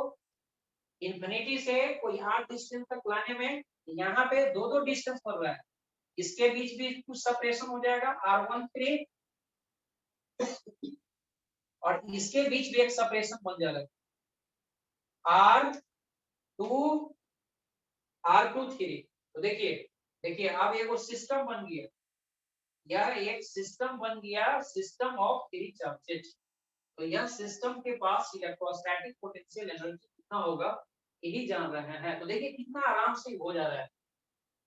इंफिनिटी से कोई r डिस्टेंस तक लाने में, यहाँ पे दो डिस्टेंस पड़ रहा है, इसके बीच भी कुछ सेपरेशन हो जाएगा R13 और इसके बीच भी एक सेपरेशन बन जाएगा R23। तो देखिए अब एक सिस्टम बन गया, यह एक सिस्टम बन गया, सिस्टम ऑफ 3 चार्जेस। तो यह सिस्टम के पास इलेक्ट्रोस्टैटिक पोटेंशियल एनर्जी कितना होगा यही जान रहे हैं। तो देखिए कितना आराम से हो जा रहा है।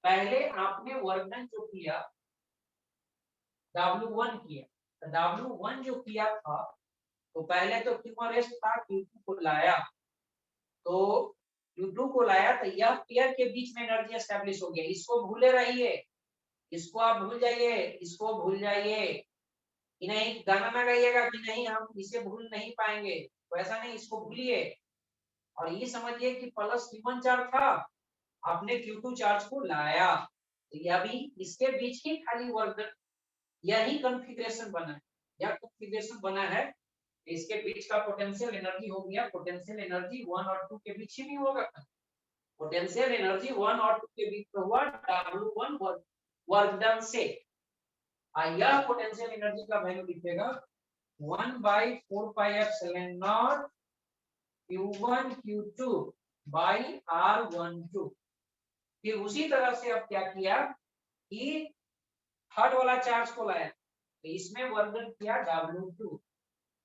पहले आपने वर्क डन जो किया W1 किया, तो W1 जो किया था, तो पहले तो Q1 रेस्ट था, Q2 को लाया, तो Q2 को लाया तो यह पेयर के बीच में एनर्जी एस्टैब्लिश हो गया। इसको भूले रहिए, इसको आप भूल जाइए, इसको भूल जाइए कि नहीं, गाना ना गाइएगा कि नहीं हम इसे भूल नहीं पाएंगे, तो ऐसा नहीं, इसको भूलिए और ये समझिए कि प्लस Q1 चार्ज था, आपने Q2 चार्ज को लाया, तो यह भी इसके बीच ही खाली वर्क, यही कॉन्फ़िगरेशन बना है, यह कॉन्फ़िगरेशन बना है, इसके बीच का पोटेंशियल एनर्जी हो गया, पोटेंशियल एनर्जी 1 और 2 के बीच ही नहीं होगा, पोटेंशियल एनर्जी 1 और 2 के बीच में हुआ W1 वर्क डन से। यह पोटेंशियल एनर्जी का वैल्यू लिखेगा 1/4 पाई epsilon not Q1 Q2 by R12। फिर उसी तरह से अब क्या किया कि थर्ड वाला चार्ज को लाया, तो इसमें वर्क डन किया W2।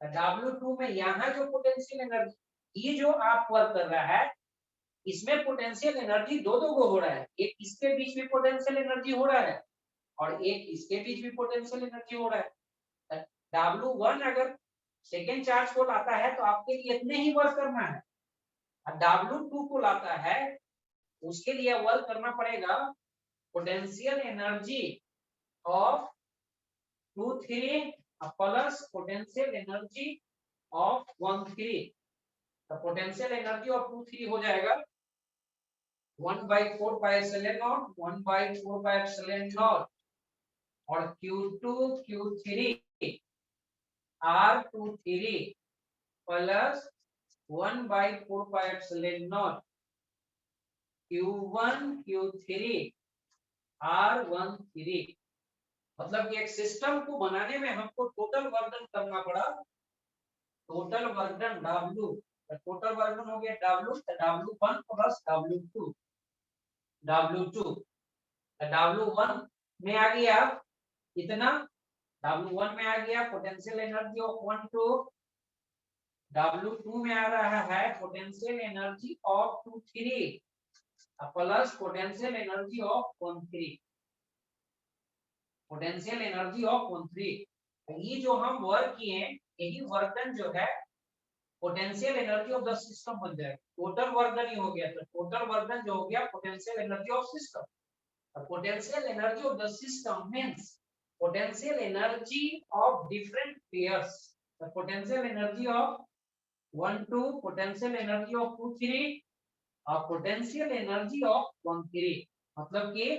W2 में यहाँ जो पोटेंशियल एनर्जी, ये जो आप वर्क कर रहा है, इसमें पोटेंशियल एनर्जी दो को हो रहा है, एक इसके बीच में पोटेंशियल एनर्जी हो रहा है और एक इसके बीच भी पोटेंशियल एनर्जी हो रहा है। W1 अगर सेकेंड चार्ज को लाता है तो आपके लिए इतने ही वर्क करना है, W2 को लाता है उसके लिए वर्क करना पड़ेगा potential energy of 2-3 plus potential energy of 1-3। तो पोटेंशियल एनर्जी ऑफ 2-3 हो जाएगा 1/4 पाई epsilon not 1/4 pi epsilon naught और Q2 Q3 R23 plus 1/4 pi epsilon not Q1 Q3 R13। मतलब कि एक सिस्टम को बनाने में हमको टोटल वर्क डन करना पड़ा, total work done W, total work done हो गया W, तो W1 प्लस W2, W1 में आ गया कितना, W1 में आ गया पोटेंशियल एनर्जी ऑफ 1-2, W2 में आ रहा है potential energy of 2-3 plus potential energy of 1-3, potential energy of 1-3। ये जो हम वर्क किए यही वर्क डन जो है potential energy of the system बन जाएगा, टोटल वर्क डन ही हो गया, तो टोटल वर्क डन जो हो गया potential energy of system. Potential energy of the system means potential energy of different pairs. The potential energy of 1-2, potential energy of 2-3 और potential energy of 1-3। मतलब कि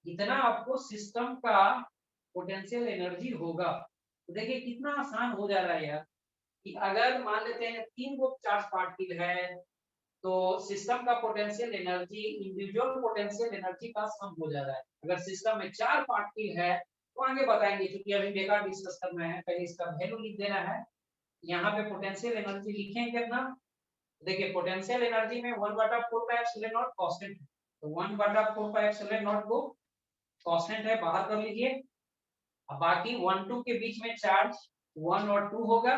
इतना आपको सिस्टम का पोटेंशियल एनर्जी होगा। तो देखिए कितना आसान हो जा रहा है यार, कि अगर मान लेते हैं 3 गो चार्ज पार्टिकल है तो सिस्टम का potential energy individual potential energy का सम हो जा रहा है। अगर सिस्टम में 4 पार्टिकल है तो आगे बताएंगे, क्योंकि अभी बेकार डिस्कस करना है, पहले इसका वैल्यू लिख देना है। यहाँ पे पोटेंशियल एनर्जी लिखेंगे अपना। देखिए पोटेंशियल एनर्जी में 1/4 कांस्टेंट है, तो 1/4 को कांस्टेंट है बाहर कर लीजिए। अब बाकी 1 2 के बीच में चार्ज 1 और 2 होगा,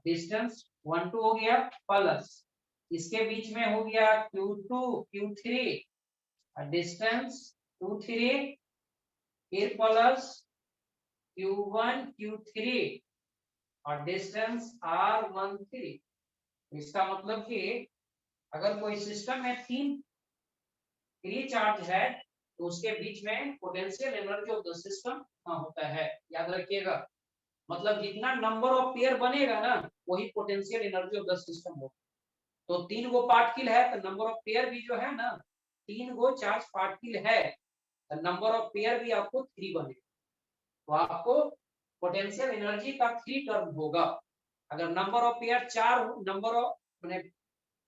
डिस्टेंस 1 2 हो गया, प्लस इसके बीच में हो गया Q2 Q3 डिस्टेंस 2 3, फिर प्लस Q1 Q3 और डिस्टेंस R13। इसका मतलब कि अगर कोई सिस्टम में 3 फ्री चार्ज है तो उसके बीच में potential energy of the system होता है, याद रखिएगा। मतलब जितना नंबर ऑफ पेयर बनेगा ना वही potential energy of the system होगा। तो 3 गो पार्टिकल है तो नंबर ऑफ पेयर भी जो है ना, 3 गो चार्ज पार्टिकल है तो नंबर ऑफ पेयर भी आपको 3 बनेगा, तो आपको पोटेंशियल एनर्जी का 3 टर्म होगा। अगर नंबर ऑफ पेयर 4 हो, नंबर ऑफ माने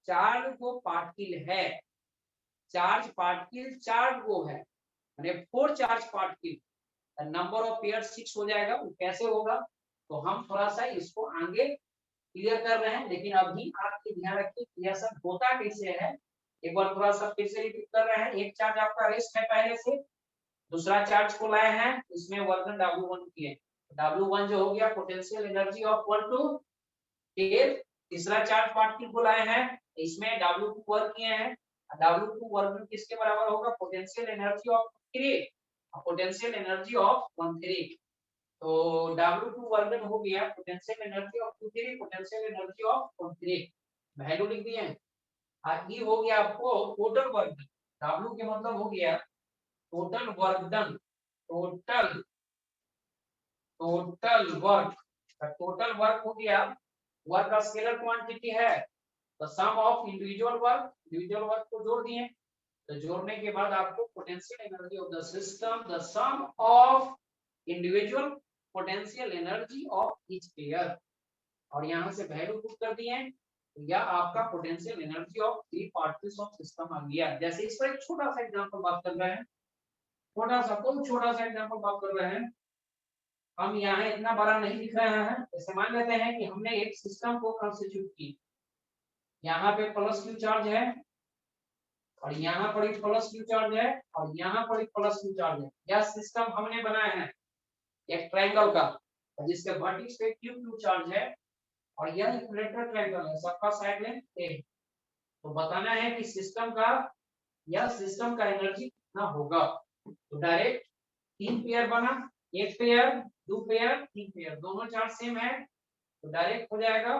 4 गो पार्टिकल है, चार्ज पार्टिकल 4 गो है माने 4 charge particle, number of pair 6 हो जाएगा। वो कैसे होगा तो हम थोड़ा सा इसको आगे क्लियर कर रहे हैं, लेकिन अभी आप ये ध्यान रखिए कि यह सब होता कैसे है। एक बार थोड़ा सा फिर से रिपीट कर रहे हैं। एक चार्ज आपका रेस्ट है पहले से, दूसरा चार्ज को लाए हैं, इसमें वर्क W1 किए, W1 जो हो गया पोटेंशियल एनर्जी ऑफ 1 2। फिर तीसरा चार्ज पार्टिकल को लाए हैं, इसमें W2 वर्क किए हैं, W2 वर्क किसके बराबर होगा, potential energy of 3 potential energy of 13। तो W2 वर्क हो गया potential energy of 3 potential energy of 13, value लिख दिए हैं। और ये हो गया आपको टोटल वर्क, W के मतलब हो गया total work done, total total work, total work हो गया। वर्क का स्केलर क्वांटिटी है तो sum of individual work, individual work को जोड़ दिए, तो जोड़ने के बाद आपको potential energy of the system the sum of individual potential energy of each pair, और यहां से वैल्यू पुट कर दिए, तो यह आपका potential energy of 3 particles of system आ गया। जैसे इस पर एक छोटा सा एग्जांपल बात कर रहे हैं, छोटा सा बहुत छोटा सा एग्जांपल बात कर रहे हैं। हम यहाँ इतना बड़ा नहीं लिख रहे हैं, जैसे मान लेते हैं कि हमने एक सिस्टम को कंस्टिट्यूट की, यहाँ पे प्लस क्यू चार्ज है और यहाँ पर एक प्लस क्यू चार्ज है और यहाँ पर एक प्लस क्यू चार्ज है। यह सिस्टम हमने बनाया है एक ट्रायंगल का, जिसके वर्टेक्स पे क्यू क्यू चार्ज है और यह इक्विलेटरल ट्रायंगल है, सबका साइड लेंथ a। तो बताना है कि सिस्टम का, यह सिस्टम का एनर्जी कितना होगा। तो डायरेक्ट 3 पेयर बना, एक पेयर 2 पेयर 3 पेयर, दोनों चार्ज सेम है, तो डायरेक्ट हो जाएगा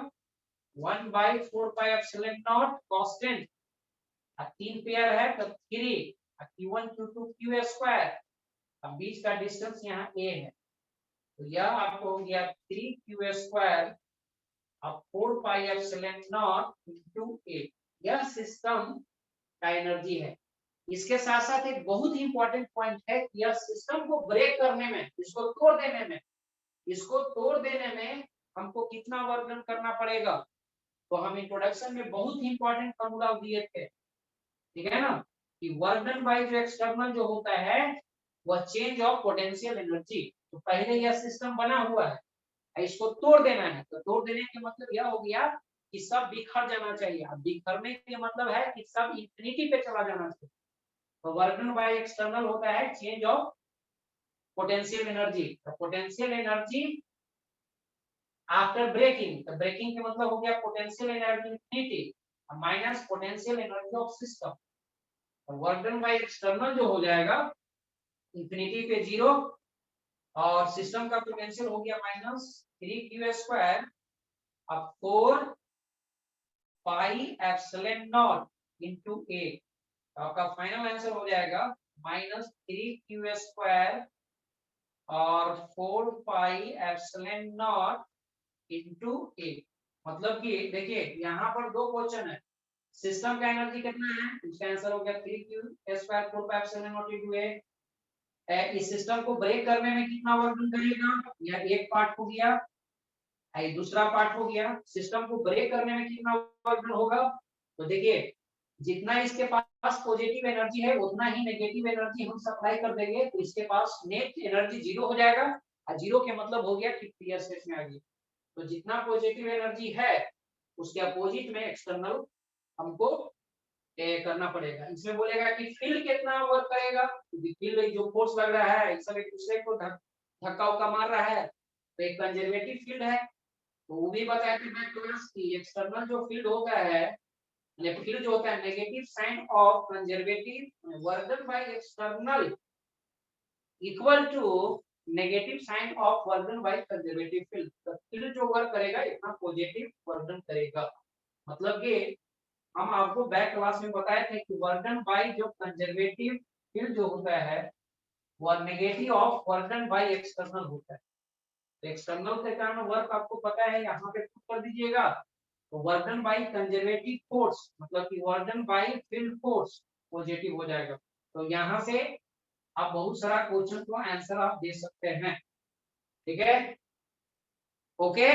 1/4 पाई एप्सिलॉन नॉट कांस्टेंट। 3 पेयर है तो 3 Q1 Q2 Q स्क्वायर, अब बीच का डिस्टेंस यहाँ a है, तो यह आपको हो गया 3Q स्क्वायर अब 4 pi epsilon naught into a। यह सिस्टम का एनर्जी है। इसके साथ साथ एक बहुत ही इंपॉर्टेंट पॉइंट है कि यह सिस्टम को ब्रेक करने में, इसको तोड़ देने में, इसको तोड़ देने में हमको कितना वर्क डन करना पड़ेगा, तो हम इंट्रोडक्शन में बहुत ही इंपॉर्टेंट फॉर्मूला दिए थे, ठीक है ना, कि वर्क डन बाय जो एक्सटर्नल जो होता है वह चेंज ऑफ पोटेंशियल एनर्जी। तो पहले यह सिस्टम बना हुआ है, इसको तोड़ देना है, तो तोड़ देने का मतलब यह हो गया कि सब बिखर जाना चाहिए। अब बिखरने का मतलब है कि सब इंफिनिटी पे चला जाना चाहिए। तो वर्क डन बाय एक्सटर्नल होता है चेंज ऑफ पोटेंशियल एनर्जी। तो पोटेंशियल एनर्जी आफ्टर ब्रेकिंग, तो ब्रेकिंग का मतलब हो गया potential energy infinity minus potential energy of system. तो वर्क डन बाय एक्सटर्नल जो हो जाएगा इंफिनिटी पे 0 और सिस्टम का पोटेंशियल हो गया माइनस 3Q स्क्वायर अब 4 pi epsilon naught into a। तो आपका फाइनल आंसर हो जाएगा माइनस 3Q स्क्वायर और 4 pi epsilon naught into a। मतलब कि देखिए यहाँ पर दो क्वेश्चन है, सिस्टम का एनर्जी कितना है, इसका आंसर हो गया 3Q square 4 pi epsilon naught into a। इस सिस्टम को ब्रेक करने में कितना वर्क डन करेगा, यह एक पार्ट हो गया, ये दूसरा पार्ट हो गया। सिस्टम को ब्रेक करने में कितना वर्क डन होगा, तो देखिए जितना इसके पास पॉजिटिव एनर्जी है उतना ही नेगेटिव एनर्जी हम सप्लाई कर देंगे, तो इसके पास नेट एनर्जी जीरो हो जाएगा, और जीरो के मतलब हो गया कि क्लियर स्टेट में आ गई। तो जितना पॉजिटिव एनर्जी है उसके अपोजिट में एक्सटर्नल हमको करना पड़ेगा। इसमें बोलेगा कि फील्ड कितना वर्क करेगा, क्योंकि फील्ड जो फोर्स लग रहा है सब एक दूसरे को धक्का उक्का मार रहा है, तो एक कंजर्वेटिव फील्ड है। तो वो भी बताया थे मैं क्लास की एक्सटर्नल जो फील्ड होता है, ये फील्ड जो होता है negative sign of conservative work done by external equal to negative sign of work done by conservative field. तो फील्ड जो वर्क करेगा इतना पॉजिटिव वर्क डन करेगा। मतलब कि हम आपको बैक क्लास में बताए थे कि वर्क डन बाय जो कंजर्वेटिव फील्ड जो होता है वो negative of work done by external होता है। तो एक्सटर्नल के कारण वर्क आपको पता है, यहाँ पे पुट कर दीजिएगा। तो work done by conservative force मतलब कि work done by field force positive हो जाएगा। तो यहाँ से आप बहुत सारा क्वेश्चन को आंसर आप दे सकते हैं। ठीक है, ओके।